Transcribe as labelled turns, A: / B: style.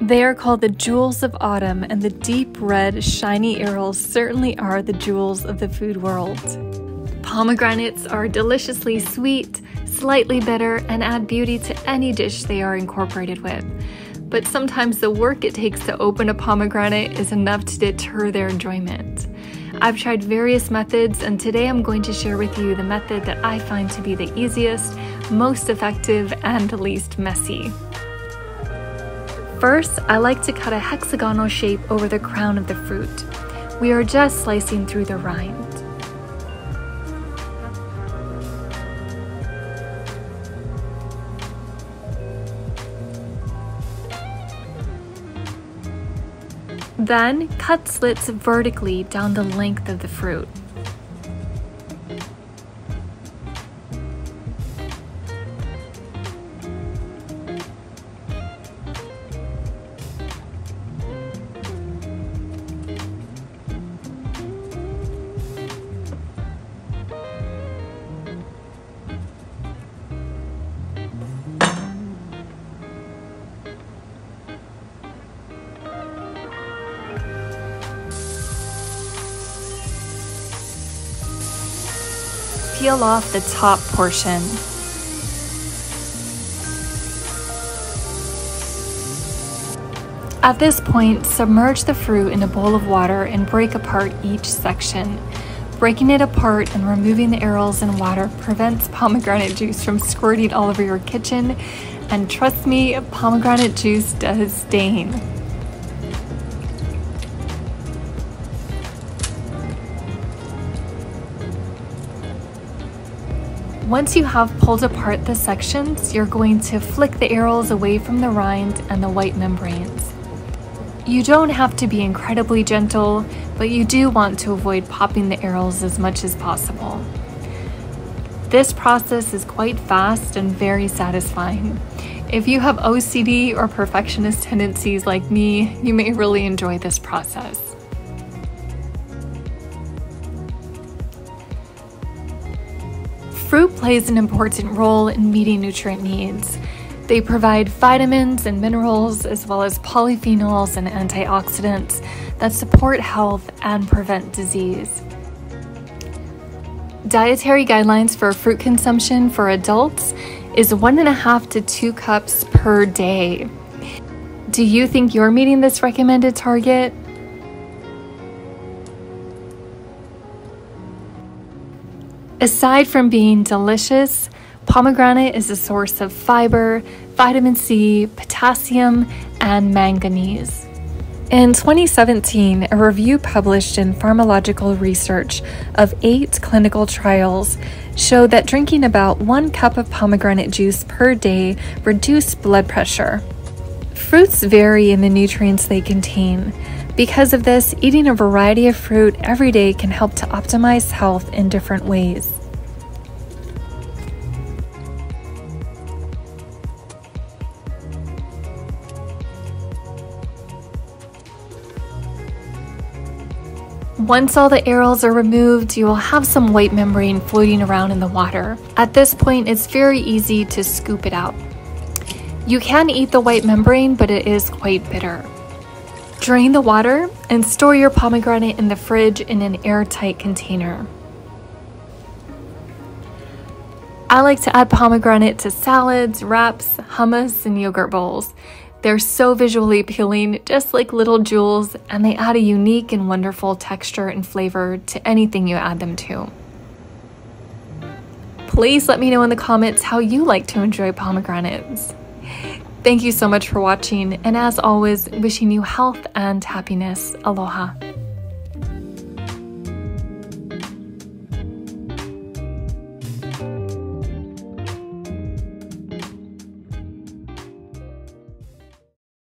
A: They are called the jewels of autumn, and the deep red, shiny arils certainly are the jewels of the food world. Pomegranates are deliciously sweet, slightly bitter, and add beauty to any dish they are incorporated with. But sometimes the work it takes to open a pomegranate is enough to deter their enjoyment. I've tried various methods, and today I'm going to share with you the method that I find to be the easiest, most effective, and least messy. First, I like to cut a hexagonal shape over the crown of the fruit. We are just slicing through the rind. Then, cut slits vertically down the length of the fruit. Peel off the top portion. At this point, submerge the fruit in a bowl of water and break apart each section. Breaking it apart and removing the arils and water prevents pomegranate juice from squirting all over your kitchen, and trust me, pomegranate juice does stain. Once you have pulled apart the sections, you're going to flick the arils away from the rind and the white membranes. You don't have to be incredibly gentle, but you do want to avoid popping the arils as much as possible. This process is quite fast and very satisfying. If you have OCD or perfectionist tendencies like me, you may really enjoy this process. Fruit plays an important role in meeting nutrient needs. They provide vitamins and minerals, as well as polyphenols and antioxidants that support health and prevent disease. Dietary guidelines for fruit consumption for adults is 1.5 to 2 cups per day. Do you think you're meeting this recommended target? Aside from being delicious, pomegranate is a source of fiber, vitamin C, potassium, and manganese. In 2017, a review published in Pharmacological Research of 8 clinical trials showed that drinking about 1 cup of pomegranate juice per day reduced blood pressure. Fruits vary in the nutrients they contain. Because of this, eating a variety of fruit every day can help to optimize health in different ways. Once all the arils are removed, you will have some white membrane floating around in the water. At this point, it's very easy to scoop it out. You can eat the white membrane, but it is quite bitter. Drain the water and store your pomegranate in the fridge in an airtight container. I like to add pomegranate to salads, wraps, hummus, and yogurt bowls. They're so visually appealing, just like little jewels, and they add a unique and wonderful texture and flavor to anything you add them to. Please let me know in the comments how you like to enjoy pomegranates. Thank you so much for watching, and as always, wishing you health and happiness. Aloha.